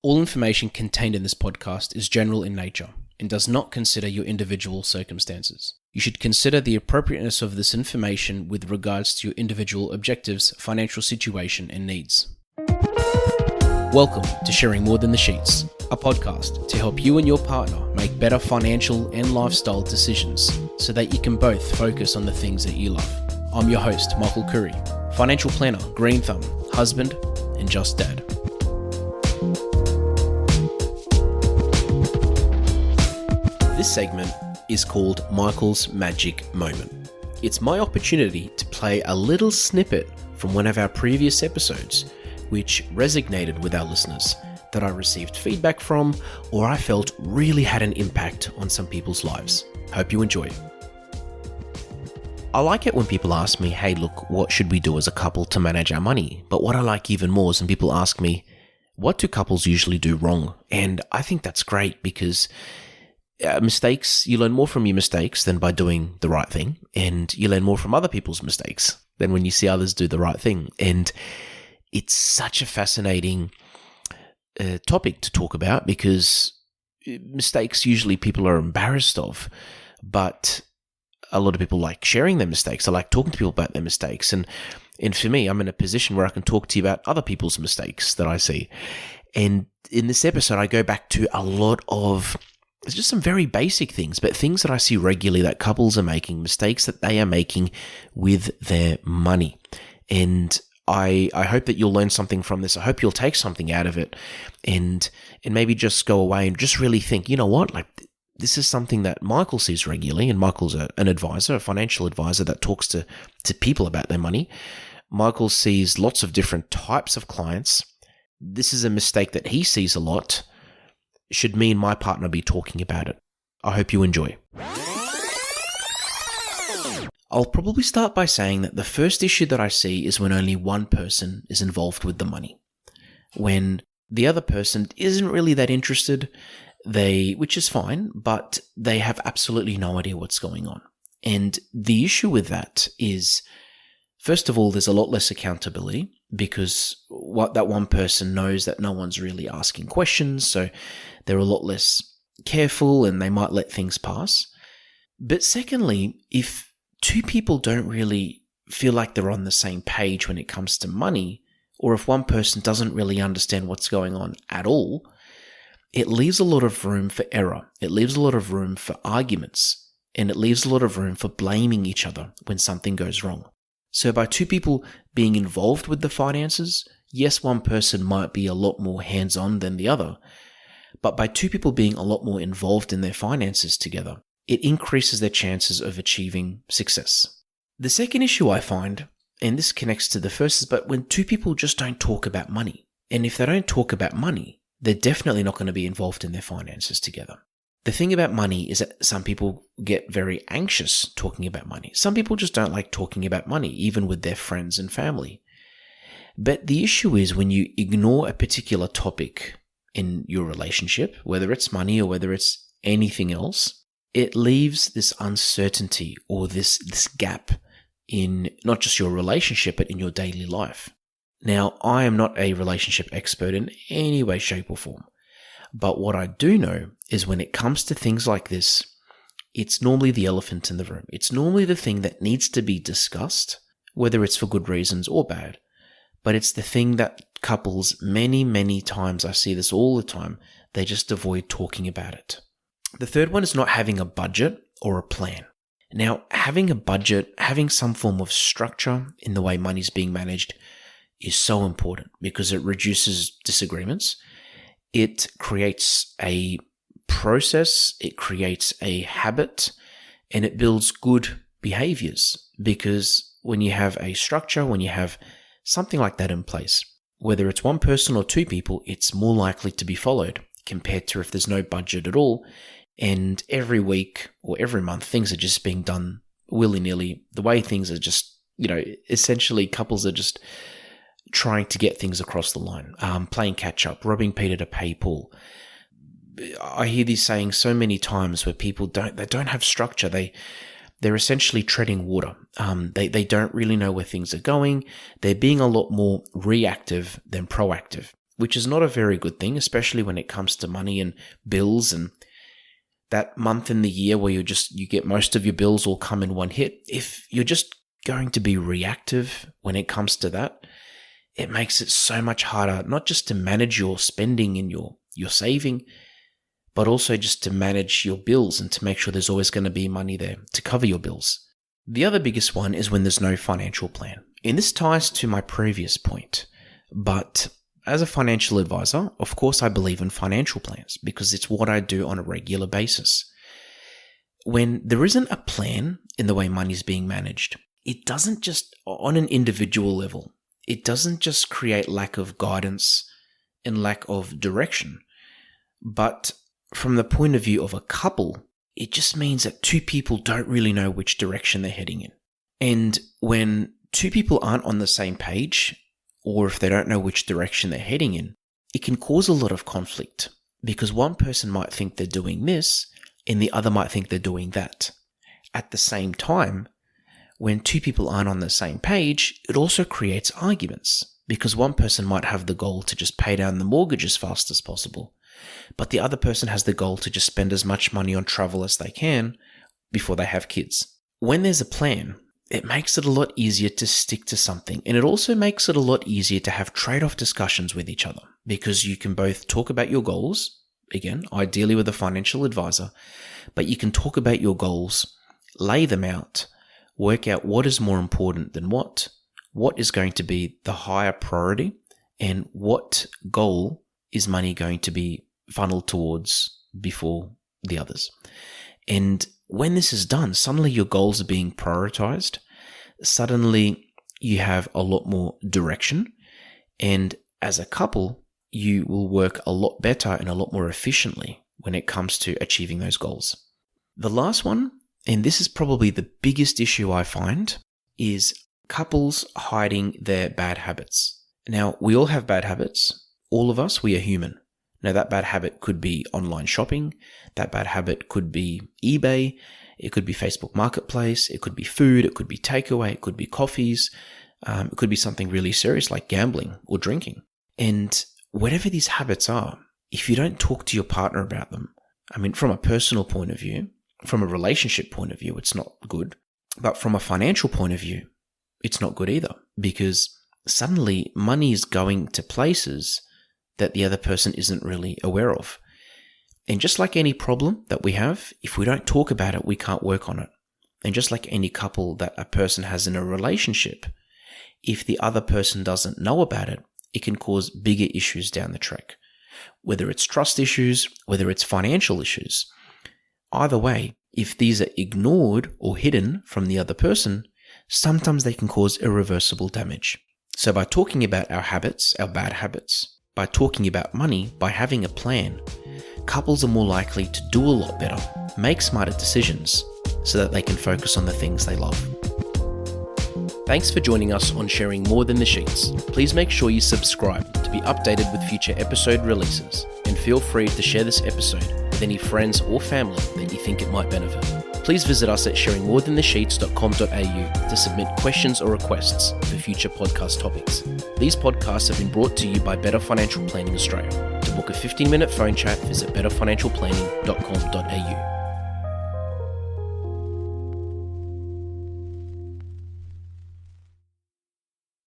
All information contained in this podcast is general in nature and does not consider your individual circumstances. You should consider the appropriateness of this information with regards to your individual objectives, financial situation, and needs. Welcome to Sharing More Than the Sheets, a podcast to help you and your partner make better financial and lifestyle decisions so that you can both focus on the things that you love. I'm your host, Michael Curry, financial planner, green thumb, husband, and just dad. This segment is called Michael's Magic Moment. It's my opportunity to play a little snippet from one of our previous episodes, which resonated with our listeners, that I received feedback from, or I felt really had an impact on some people's lives. Hope you enjoy. I like it when people ask me, hey, look, what should we do as a couple to manage our money? But what I like even more is when people ask me, what do couples usually do wrong? And I think that's great because mistakes, you learn more from your mistakes than by doing the right thing. And you learn more from other people's mistakes than when you see others do the right thing. And it's such a fascinating topic to talk about because mistakes usually people are embarrassed of, but a lot of people like sharing their mistakes. I like talking to people about their mistakes. And for me, I'm in a position where I can talk to you about other people's mistakes that I see. And in this episode, I go back to a lot of, it's just some very basic things, but things that I see regularly that couples are making, mistakes that they are making with their money. And I hope that you'll learn something from this. I hope you'll take something out of it and maybe just go away and just really think, you know what, like this is something that Michael sees regularly, and Michael's an advisor, a financial advisor that talks to people about their money. Michael sees lots of different types of clients. This is a mistake that he sees a lot. Should me and my partner be talking about it? I hope you enjoy. I'll probably start by saying that the first issue that I see is when only one person is involved with the money. When the other person isn't really that interested, which is fine, but they have absolutely no idea what's going on. And the issue with that is, first of all, there's a lot less accountability because what that one person knows that no one's really asking questions, so they're a lot less careful and they might let things pass. But secondly, if two people don't really feel like they're on the same page when it comes to money, or if one person doesn't really understand what's going on at all, it leaves a lot of room for error. It leaves a lot of room for arguments, and it leaves a lot of room for blaming each other when something goes wrong. So by two people being involved with the finances, yes, one person might be a lot more hands-on than the other, but by two people being a lot more involved in their finances together, it increases their chances of achieving success. The second issue I find, and this connects to the first, is but when two people just don't talk about money. And if they don't talk about money, they're definitely not going to be involved in their finances together. The thing about money is that some people get very anxious talking about money. Some people just don't like talking about money, even with their friends and family. But the issue is when you ignore a particular topic in your relationship, whether it's money or whether it's anything else, it leaves this uncertainty or this gap in not just your relationship, but in your daily life. Now, I am not a relationship expert in any way, shape, or form. But what I do know is when it comes to things like this, it's normally the elephant in the room. It's normally the thing that needs to be discussed, whether it's for good reasons or bad. But it's the thing that couples many, many times, I see this all the time, they just avoid talking about it. The third one is not having a budget or a plan. Now, having a budget, having some form of structure in the way money's being managed is so important because it reduces disagreements. It creates a process, it creates a habit, and it builds good behaviors because when you have a structure, when you have something like that in place, whether it's one person or two people, it's more likely to be followed compared to if there's no budget at all and every week or every month things are just being done willy-nilly. The way things are just, essentially couples are just trying to get things across the line, playing catch up, robbing Peter to pay Paul. I hear these sayings so many times where people don't have structure. They're essentially treading water. They don't really know where things are going. They're being a lot more reactive than proactive. which is not a very good thing, especially when it comes to money and bills and that month in the year where you get most of your bills all come in one hit. If you're just going to be reactive when it comes to that, it makes it so much harder, not just to manage your spending and your saving, but also just to manage your bills and to make sure there's always going to be money there to cover your bills. The other biggest one is when there's no financial plan. And this ties to my previous point, but as a financial advisor, of course, I believe in financial plans because it's what I do on a regular basis. When there isn't a plan in the way money's being managed, it doesn't just, on an individual level, it doesn't just create lack of guidance and lack of direction, but from the point of view of a couple, it just means that two people don't really know which direction they're heading in. And when two people aren't on the same page, or if they don't know which direction they're heading in, it can cause a lot of conflict because one person might think they're doing this and the other might think they're doing that. At the same time, when two people aren't on the same page, it also creates arguments because one person might have the goal to just pay down the mortgage as fast as possible, but the other person has the goal to just spend as much money on travel as they can before they have kids. When there's a plan, it makes it a lot easier to stick to something, and it also makes it a lot easier to have trade-off discussions with each other because you can both talk about your goals, again, ideally with a financial advisor, but you can talk about your goals, lay them out, work out what is more important than what is going to be the higher priority, and what goal is money going to be funneled towards before the others. And when this is done, suddenly your goals are being prioritized. Suddenly you have a lot more direction. And as a couple, you will work a lot better and a lot more efficiently when it comes to achieving those goals. The last one, and this is probably the biggest issue I find, is couples hiding their bad habits. Now, we all have bad habits. All of us, we are human. Now, that bad habit could be online shopping. That bad habit could be eBay. It could be Facebook Marketplace. It could be food. It could be takeaway. It could be coffees. It could be something really serious like gambling or drinking. And whatever these habits are, if you don't talk to your partner about them, I mean, from a personal point of view, from a relationship point of view, it's not good. But from a financial point of view, it's not good either because suddenly money is going to places that the other person isn't really aware of. And just like any problem that we have, if we don't talk about it, we can't work on it. And just like any couple that a person has in a relationship, if the other person doesn't know about it, it can cause bigger issues down the track. Whether it's trust issues, whether it's financial issues. Either way, if these are ignored or hidden from the other person, sometimes they can cause irreversible damage. So by talking about our habits, our bad habits, by talking about money, by having a plan, couples are more likely to do a lot better, make smarter decisions, so that they can focus on the things they love. Thanks for joining us on Sharing More Than the Sheets. Please make sure you subscribe to be updated with future episode releases, and feel free to share this episode with any friends or family that you think it might benefit. Please visit us at sharingmorethanthesheets.com.au to submit questions or requests for future podcast topics. These podcasts have been brought to you by Better Financial Planning Australia. To book a 15-minute phone chat, visit betterfinancialplanning.com.au.